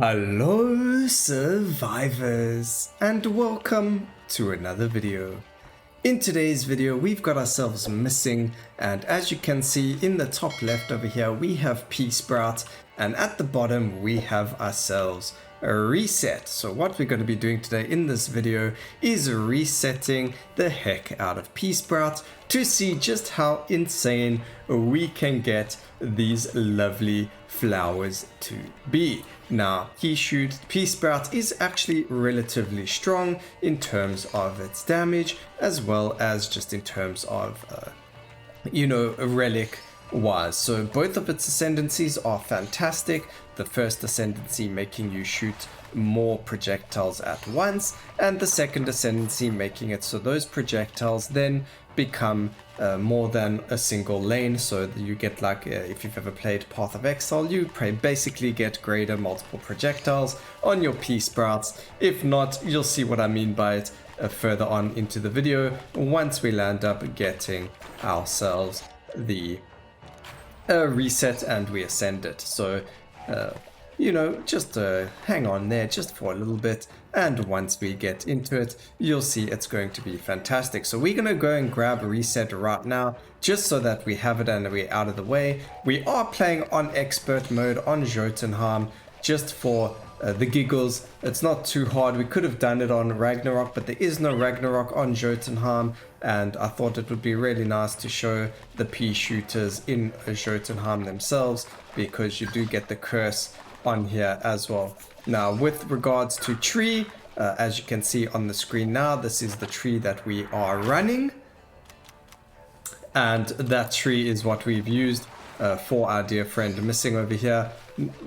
Hello survivors, and welcome to another video. In today's video we've got ourselves missing, and as you can see in the top left over here we have Peasprouts, and at the bottom we have ourselves a reset. So what we're going to be doing today in this video is resetting the heck out of Peasprouts to see just how insane we can get these lovely flowers to be. Now, Peasprouts is actually relatively strong in terms of its damage, as well as just in terms of, a relic wise. So both of its ascendancies are fantastic. The first ascendancy making you shoot more projectiles at once, and the second ascendancy making it so those projectiles then become more than a single lane, so that you get like if you've ever played Path of Exile, you basically get greater multiple projectiles on your Peasprouts. If not, you'll see what I mean by it further on into the video once we land up getting ourselves the reset and we ascend it. So just hang on there just for a little bit, and once we get into it you'll see it's going to be fantastic. So we're going to go and grab a reset right now just so that we have it and we're out of the way. We are playing on expert mode on Jotunheim just for the giggles. It's not too hard. We could have done it on Ragnarok, but there is no Ragnarok on Jotunheim, and I thought it would be really nice to show the pea shooters in Jotunheim themselves, because you do get the curse on here as well. Now with regards to tree, as you can see on the screen now, this is the tree that we are running, and that tree is what we've used for our dear friend Missing over here.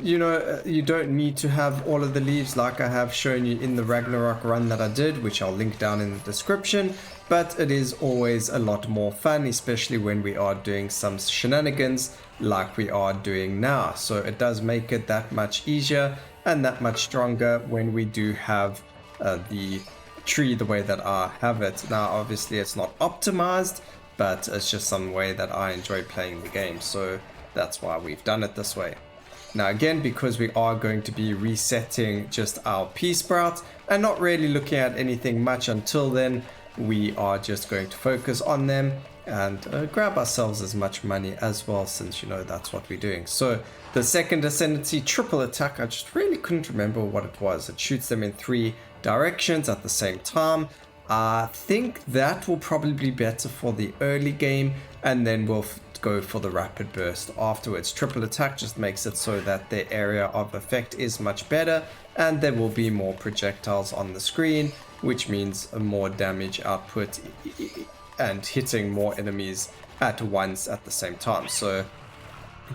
You don't need to have all of the leaves like I have shown you in the Ragnarok run that I did, which I'll link down in the description, but it is always a lot more fun, especially when we are doing some shenanigans like we are doing now. So it does make it that much easier and that much stronger when we do have the tree the way that I have it. Now obviously it's not optimized, but it's just some way that I enjoy playing the game, so that's why we've done it this way. Now again, because we are going to be resetting just our Peasprouts and not really looking at anything much until then, we are just going to focus on them and grab ourselves as much money as well, since that's what we're doing. So the second ascendancy triple attack, I just really couldn't remember what it was. It shoots them in 3 directions at the same time. I think that will probably be better for the early game, and then we'll go for the rapid burst afterwards. Triple attack just makes it so that the area of effect is much better, and there will be more projectiles on the screen, which means a more damage output and hitting more enemies at once at the same time. So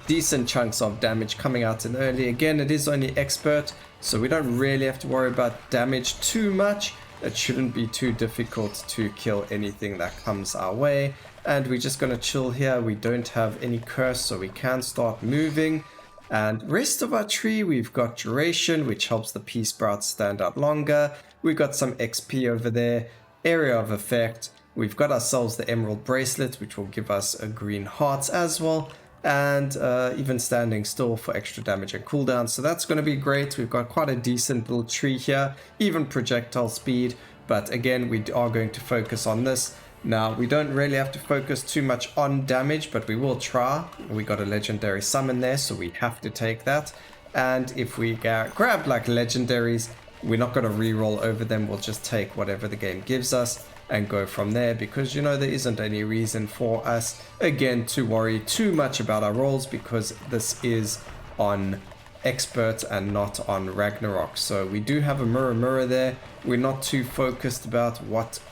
decent chunks of damage coming out in early. Again, it is only expert, so we don't really have to worry about damage too much. It shouldn't be too difficult to kill anything that comes our way, and we're just going to chill here. We don't have any curse, so we can start moving. And rest of our tree, we've got duration, which helps the Peasprouts stand out longer. We've got some XP over there, area of effect. We've got ourselves the emerald bracelet, which will give us a green hearts as well, and even standing still for extra damage and cooldown. So that's going to be great. We've got quite a decent little tree here, even projectile speed, but again we are going to focus on this. Now we don't really have to focus too much on damage, but we will try. We got a legendary summon there, so we have to take that. And if we grab like legendaries, we're not going to reroll over them. We'll just take whatever the game gives us and go from there, because there isn't any reason for us again to worry too much about our rolls, because this is on expert and not on Ragnarok. So we do have a mirror there. We're not too focused about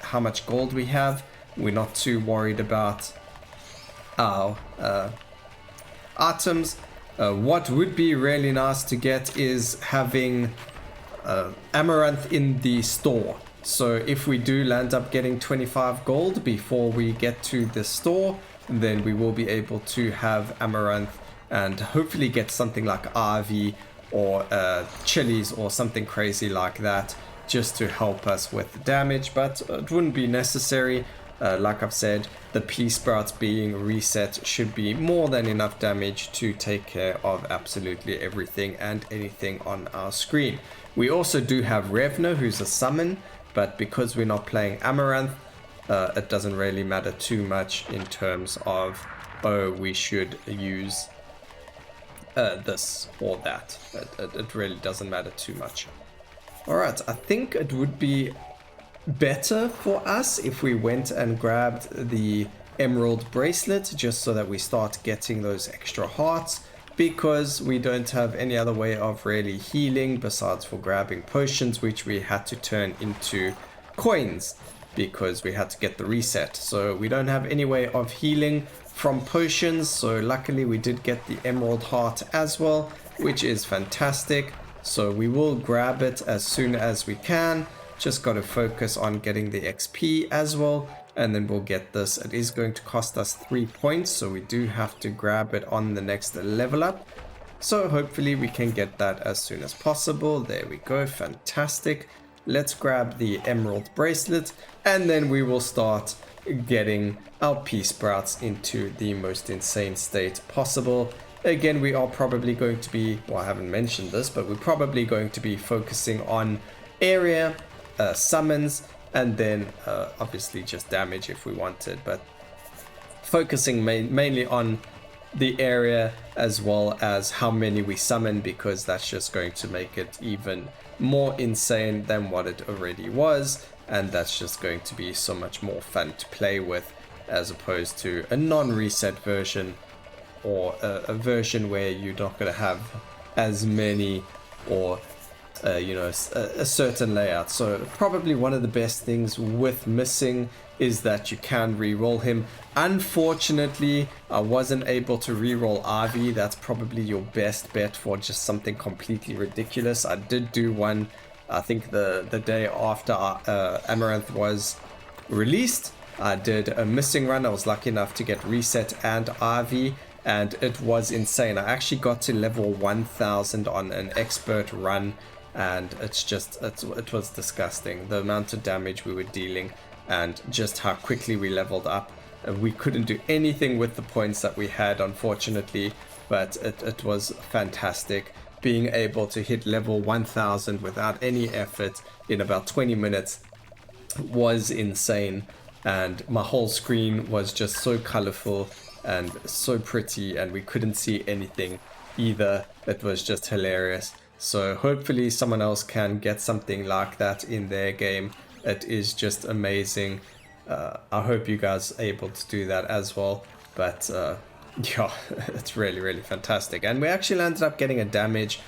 how much gold we have. We're not too worried about our items. What would be really nice to get is having Amaranth in the store. So if we do land up getting 25 gold before we get to the store, then we will be able to have Amaranth and hopefully get something like Ivy or chilies or something crazy like that, just to help us with the damage, but it wouldn't be necessary. Like I've said, the Peasprouts being reset should be more than enough damage to take care of absolutely everything and anything on our screen. We also do have Revner, who's a summon, but because we're not playing Amaranth, it doesn't really matter too much in terms of, oh, we should use this or that. It really doesn't matter too much. Alright, I think it would be better for us if we went and grabbed the emerald bracelet, just so that we start getting those extra hearts, because we don't have any other way of really healing besides for grabbing potions, which we had to turn into coins because we had to get the reset. So we don't have any way of healing from potions, so luckily we did get the emerald heart as well, which is fantastic. So we will grab it as soon as we can. Just got to focus on getting the XP as well, and then we'll get this. It is going to cost us 3 points, so we do have to grab it on the next level up. So hopefully we can get that as soon as possible. There we go, fantastic. Let's grab the emerald bracelet, and then we will start getting our Peasprouts into the most insane state possible. Again, we are probably going to be, well, I haven't mentioned this, but we're probably going to be focusing on area, summons, and then obviously just damage if we wanted, but focusing mainly on the area as well as how many we summon, because that's just going to make it even more insane than what it already was, and that's just going to be so much more fun to play with as opposed to a non-reset version, or a version where you're not going to have as many, or a certain layout. So probably one of the best things with Missing is that you can re-roll him. Unfortunately, I wasn't able to re-roll Ivy. That's probably your best bet for just something completely ridiculous. I did do one, I think the day after Amaranth was released. I did a Missing run. I was lucky enough to get Reset and Ivy, and it was insane. I actually got to level 1000 on an expert run, and it was disgusting, the amount of damage we were dealing and just how quickly we leveled up. We couldn't do anything with the points that we had, unfortunately, but it was fantastic. Being able to hit level 1000 without any effort in about 20 minutes was insane, and my whole screen was just so colorful and so pretty, and we couldn't see anything either. It was just hilarious. So hopefully someone else can get something like that in their game. It is just amazing. I hope you guys are able to do that as well. But yeah, it's really, really fantastic. And we actually ended up getting a damage,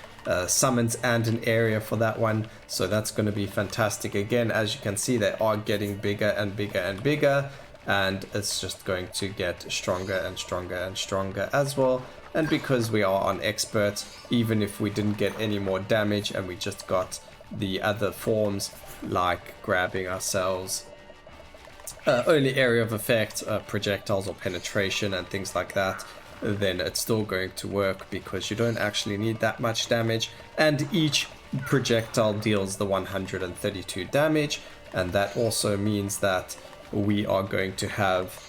summons, and an area for that one. So that's going to be fantastic. Again, as you can see, they are getting bigger and bigger and bigger. And it's just going to get stronger and stronger and stronger as well. And because we are on expert, even if we didn't get any more damage and we just got the other forms like grabbing ourselves, only area of effect, projectiles or penetration and things like that, then it's still going to work because you don't actually need that much damage, and each projectile deals the 132 damage, and that also means that we are going to have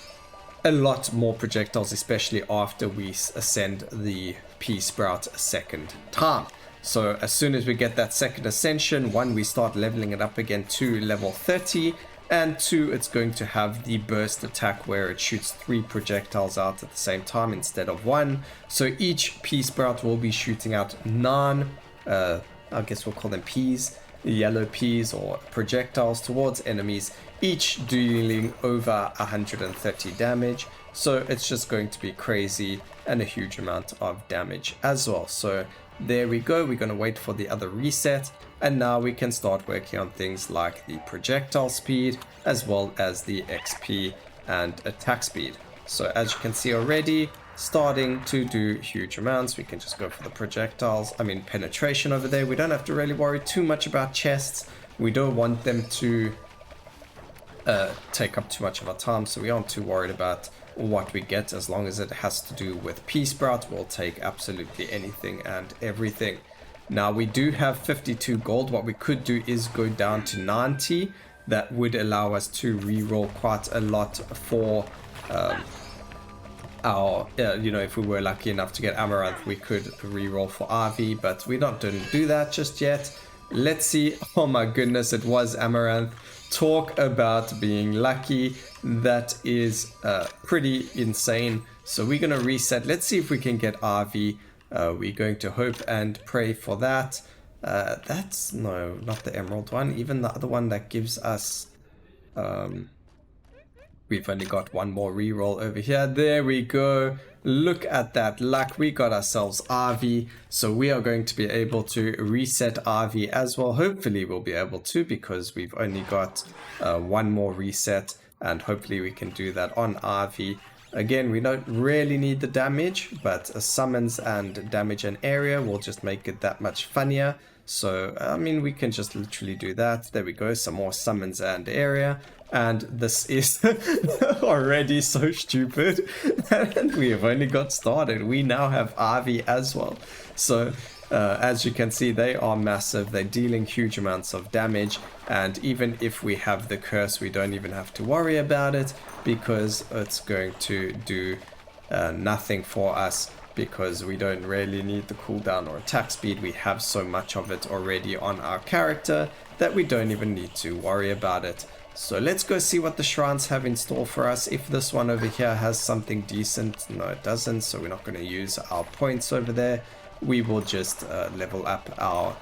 a lot more projectiles, especially after we ascend the Peasprout a second time. So as soon as we get that second ascension, 1, we start leveling it up again to level 30, and 2, it's going to have the burst attack where it shoots 3 projectiles out at the same time instead of 1. So each Peasprout will be shooting out 9, I guess we'll call them peas, yellow peas or projectiles towards enemies, each dealing over 130 damage. So it's just going to be crazy and a huge amount of damage as well. So there we go. We're going to wait for the other reset, and now we can start working on things like the projectile speed as well as the XP and attack speed. So as you can see already, starting to do huge amounts. We can just go for the projectiles, penetration over there. We don't have to really worry too much about chests. We don't want them to take up too much of our time, so we aren't too worried about what we get. As long as it has to do with Peasprout, we'll take absolutely anything and everything. Now we do have 52 gold. What we could do is go down to 90, that would allow us to reroll quite a lot for our, you know, if we were lucky enough to get Amaranth, we could reroll for RV, but we didn't do that just yet. Let's see. Oh my goodness, it was Amaranth. Talk about being lucky. That is pretty insane. So we're going to reset. Let's see if we can get RV. We're going to hope and pray for that. That's, no, not the emerald one. Even the other one that gives us... we've only got one more reroll over here. There we go. Look at that luck. We got ourselves RV. So we are going to be able to reset RV as well. Hopefully we'll be able to, because we've only got one more reset. And hopefully we can do that on RV. Again, we don't really need the damage, but summons and damage an area will just make it that much funnier. So, I mean, we can just literally do that. There we go, some more summons and area. And this is already so stupid. And we have only got started. We now have RV as well. So, as you can see, they are massive. They're dealing huge amounts of damage. And even if we have the curse, we don't even have to worry about it, because it's going to do nothing for us, because we don't really need the cooldown or attack speed. We have so much of it already on our character that we don't even need to worry about it. So let's go see what the shrines have in store for us. If this one over here has something decent, no it doesn't, so we're not going to use our points over there. We will just level up our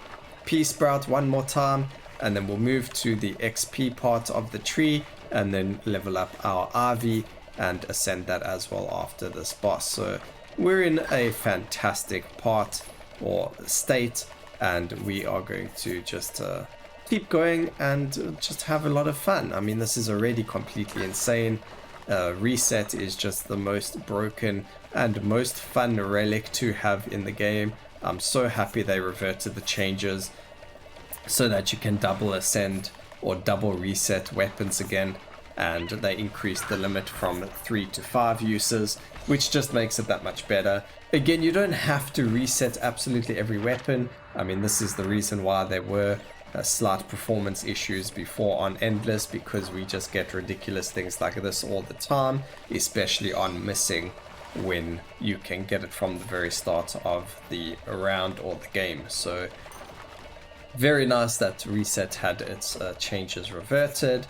Peasprout one more time, and then we'll move to the XP part of the tree, and then level up our RV and ascend that as well after this boss. So we're in a fantastic part or state, and we are going to just keep going and just have a lot of fun. I mean, this is already completely insane. Reset is just the most broken and most fun relic to have in the game. I'm so happy they reverted the changes so that you can double ascend or double reset weapons again, and they increased the limit from 3 to 5 uses, which just makes it that much better. Again, you don't have to reset absolutely every weapon. I mean, this is the reason why there were slight performance issues before on Endless, because we just get ridiculous things like this all the time, especially on Missing, when you can get it from the very start of the round or the game. So very nice that Reset had its changes reverted.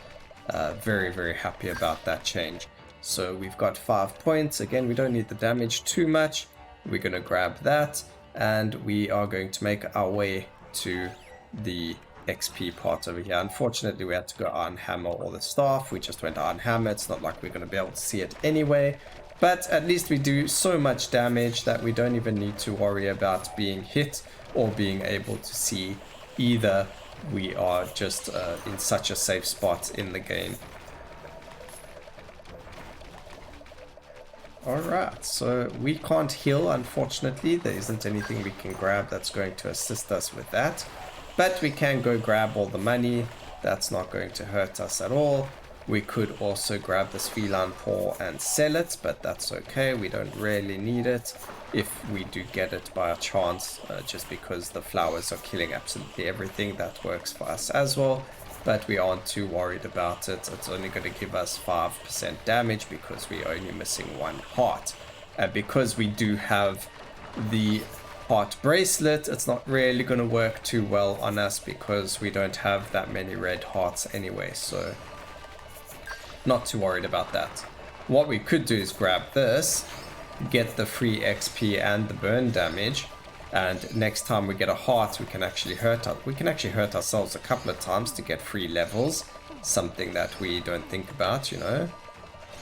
Very, very happy about that change. So we've got 5 points. Again, we don't need the damage too much. We're going to grab that, and we are going to make our way to the XP part over here. Unfortunately, we had to go Iron Hammer all the staff. We just went Iron Hammer. It's not like we're going to be able to see it anyway. But at least we do so much damage that we don't even need to worry about being hit or being able to see either. We are just in such a safe spot in the game. Alright, so we can't heal, unfortunately. There isn't anything we can grab that's going to assist us with that. But we can go grab all the money. That's not going to hurt us at all. We could also grab this feline paw and sell it, but that's okay. We don't really need it if we do get it by a chance, just because the flowers are killing absolutely everything. That works for us as well, but we aren't too worried about it. It's only going to give us 5% damage because we're only missing 1 heart. And because we do have the heart bracelet, it's not really going to work too well on us because we don't have that many red hearts anyway, so not too worried about that. What we could do is grab this, get the free XP and the burn damage, and next time we get a heart, we can actually hurt ourselves a couple of times to get free levels, something that we don't think about, you know.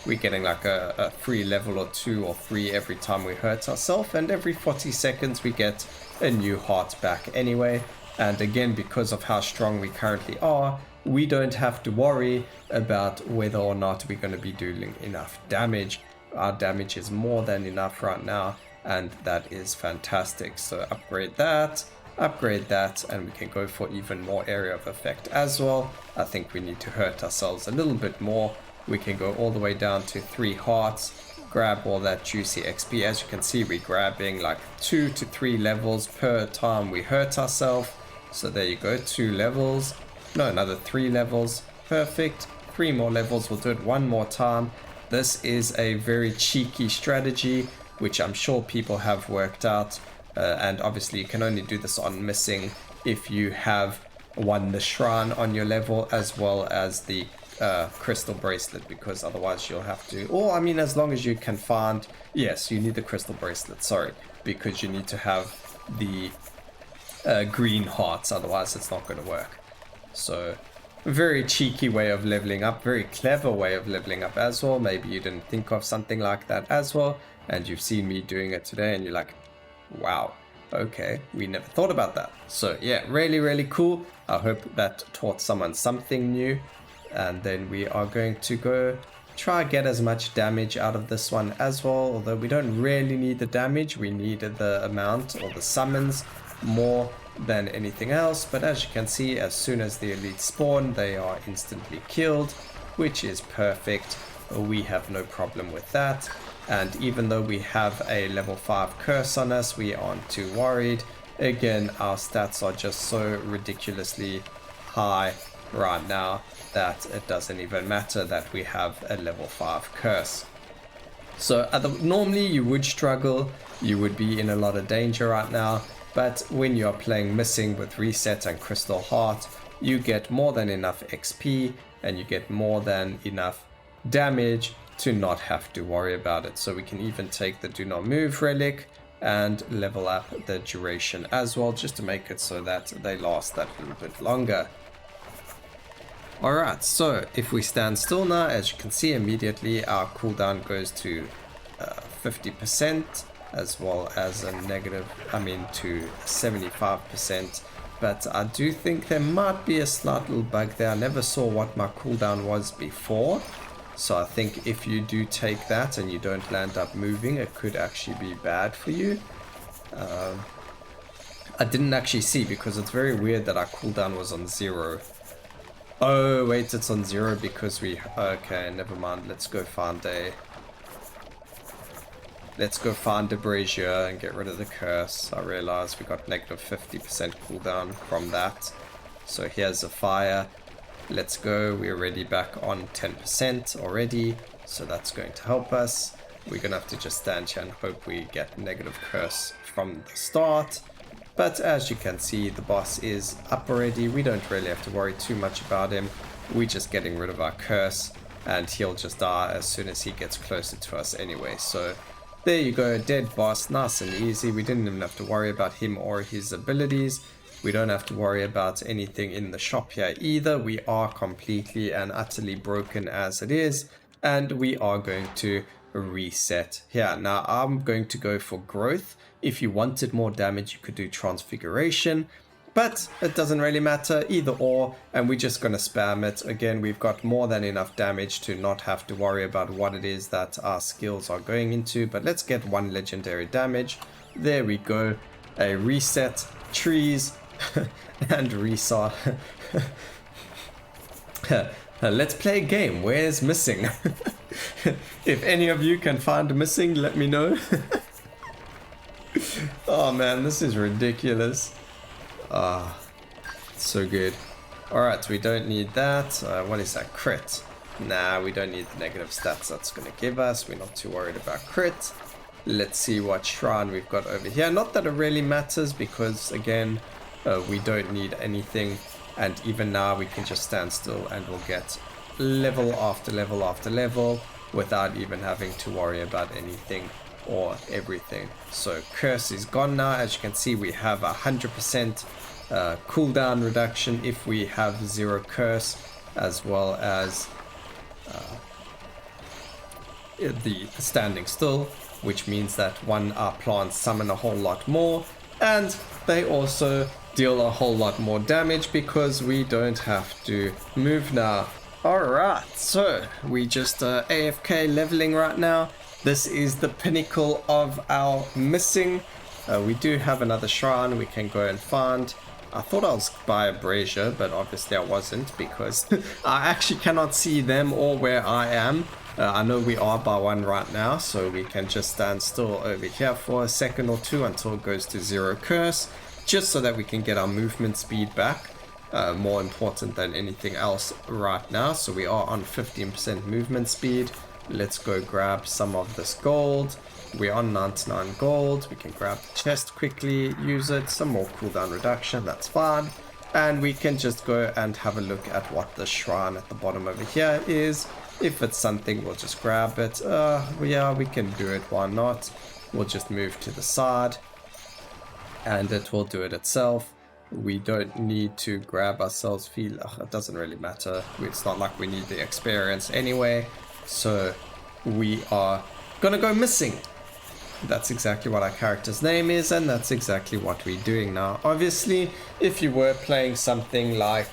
We're getting like a free level or 2 or 3 every time we hurt ourselves, and every 40 seconds we get a new heart back anyway. And again, because of how strong we currently are, we don't have to worry about whether or not we're going to be doing enough damage. Our damage is more than enough right now, and that is fantastic. So upgrade that, and we can go for even more area of effect as well. I think we need to hurt ourselves a little bit more. We can go all the way down to 3 hearts, grab all that juicy XP. As you can see, we're grabbing like 2 to 3 levels per time we hurt ourselves. So there you go, 2 levels. No, another 3 levels. Perfect. 3 more levels. We'll do it one more time. This is a very cheeky strategy, which I'm sure people have worked out. And obviously you can only do this on missing if you have won the shrine on your level as well as the crystal bracelet, because otherwise you'll have to, or I mean, as long as you can find, yes, you need the crystal bracelet, sorry, because you need to have the green hearts, otherwise it's not going to work. So very cheeky way of leveling up, very clever way of leveling up as well. Maybe you didn't think of something like that as well, and you've seen me doing it today and you're like, wow, okay, we never thought about that. So yeah, really cool. I hope that taught someone something new. And then we are going to go try get as much damage out of this one as well, although we don't really need the damage, we need the amount or the summons more than anything else. But as you can see, as soon as the elites spawn, they are instantly killed, which is perfect. We have no problem with that. And even though we have a level 5 curse on us, we aren't too worried. Again, our stats are just so ridiculously high right now that it doesn't even matter that we have a level 5 curse. So normally you would struggle, you would be in a lot of danger right now, but when you are playing Missing with Reset and Crystal Heart, you get more than enough XP and you get more than enough damage to not have to worry about it. So we can even take the Do Not Move relic and level up the duration as well, just to make it so that they last that little bit longer. Alright, so if we stand still now, as you can see, immediately our cooldown goes to 50% as well as to 75%. But I do think there might be a slight little bug there. I never saw what my cooldown was before. So I think if you do take that and you don't land up moving, it could actually be bad for you. I didn't actually see, because it's very weird that our cooldown was on 0. Oh wait, it's on 0 because we, okay, never mind. Let's go find a brazier and get rid of the curse. I realized we got negative 50% cooldown from that. So here's a fire. Let's go. We're already back on 10% already, so that's going to help us. We're gonna have to just stand here and hope we get negative curse from the start. But as you can see, the boss is up already. We don't really have to worry too much about him. We're just getting rid of our curse, and he'll just die as soon as he gets closer to us anyway. So there you go, dead boss, nice and easy. We didn't even have to worry about him or his abilities. We don't have to worry about anything in the shop here either. We are completely and utterly broken as it is, and we are going to reset here. Now I'm going to go for growth. If you wanted more damage, you could do transfiguration, but it doesn't really matter, either or, and we're just going to spam it. Again, we've got more than enough damage to not have to worry about what it is that our skills are going into. But let's get 1 legendary damage. There we go. A reset, trees, and resaw. Let's play a game. Where's Missing? If any of you can find Missing, let me know. Oh man, this is ridiculous. So good. Alright, we don't need that. What is that? Crit. Nah, we don't need the negative stats that's going to give us. We're not too worried about crit. Let's see what shrine we've got over here. Not that it really matters, because again, we don't need anything. And even now we can just stand still and we'll get level after level after level without even having to worry about anything or everything. So curse is gone now. As you can see, we have 100% cooldown reduction if we have 0 curse, as well as the standing still, which means that our plants summon a whole lot more, and they also deal a whole lot more damage because we don't have to move now. Alright, so we just AFK leveling right now. This is the pinnacle of our Missing. We do have another shrine we can go and find. I thought I was by a brazier, but obviously I wasn't, because I actually cannot see them or where I am. I know we are by one right now, so we can just stand still over here for a second or two until it goes to 0 curse, just so that we can get our movement speed back. more important than anything else right now. So we are on 15% movement speed. Let's go grab some of this gold. We're on 99 gold. We can grab the chest quickly, use it, some more cooldown reduction, that's fine. And we can just go and have a look at what the shrine at the bottom over here is. If it's something, we'll just grab it. Yeah, we can do it, why not? We'll just move to the side and it will do it itself. We don't need to grab ourselves feel. It doesn't really matter. It's not like we need the experience anyway. So we are gonna go missing. That's exactly what our character's name is, and that's exactly what we're doing now. Obviously, if you were playing something like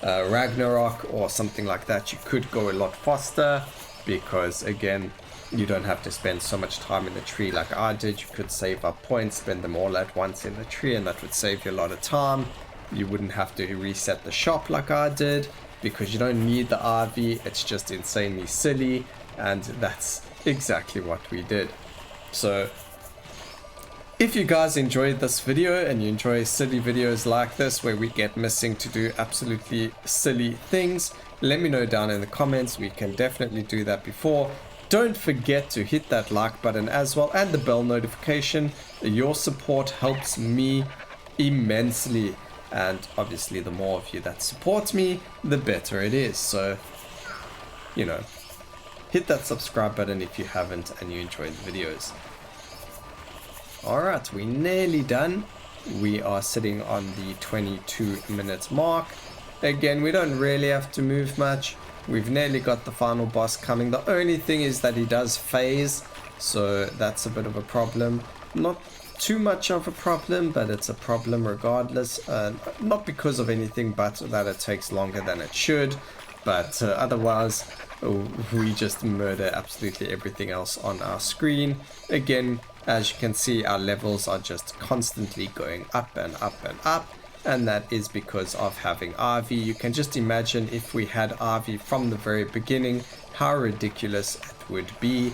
Ragnarok or something like that, you could go a lot faster because, again, you don't have to spend so much time in the tree like I did. You could save up points, spend them all at once in the tree, and that would save you a lot of time. You wouldn't have to reset the shop like I did because you don't need the RV. It's just insanely silly, and that's exactly what we did. So if you guys enjoyed this video and you enjoy silly videos like this where we get missing to do absolutely silly things, let me know down in the comments. We can definitely do that before. Don't forget to hit that like button as well and the bell notification. Your support helps me immensely, and obviously the more of you that support me, the better it is. So, you know, hit that subscribe button if you haven't and you enjoy the videos. Alright, we're nearly done. We are sitting on the 22 minutes mark. Again, we don't really have to move much. We've nearly got the final boss coming. The only thing is that he does phase, so that's a bit of a problem. Not too much of a problem, but it's a problem regardless. Not because of anything, but that it takes longer than it should. But otherwise, we just murder absolutely everything else on our screen. Again, as you can see, our levels are just constantly going up and up and up. And that is because of having RV. You can just imagine if we had RV from the very beginning, how ridiculous it would be.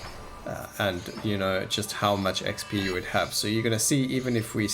And, you know, just how much XP you would have. So you're going to see, even if we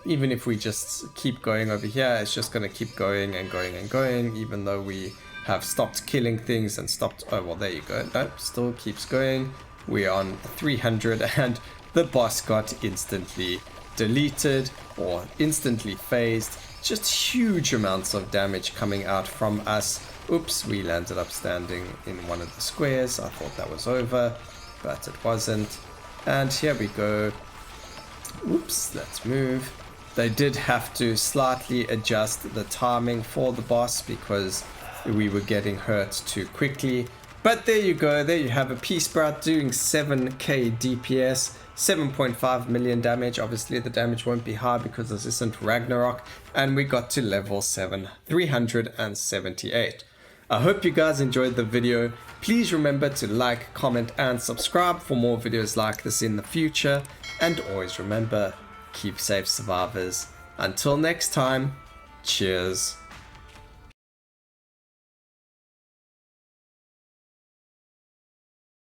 even if we just keep going over here, it's just going to keep going and going and going, even though we have stopped killing things and stopped. Oh, well, there you go. Nope, still keeps going. We're on 300 and the boss got instantly deleted or instantly phased. Just huge amounts of damage coming out from us. Oops, we landed up standing in one of the squares. I thought that was over, but it wasn't. And here we go. Oops, let's move. They did have to slightly adjust the timing for the boss because we were getting hurt too quickly. But there you go, there you have a Peasprout doing 7k DPS, 7.5 million damage. Obviously the damage won't be high because this isn't Ragnarok, and we got to level 7, 378. I hope you guys enjoyed the video. Please remember to like, comment and subscribe for more videos like this in the future. And always remember, keep safe survivors. Until next time, cheers.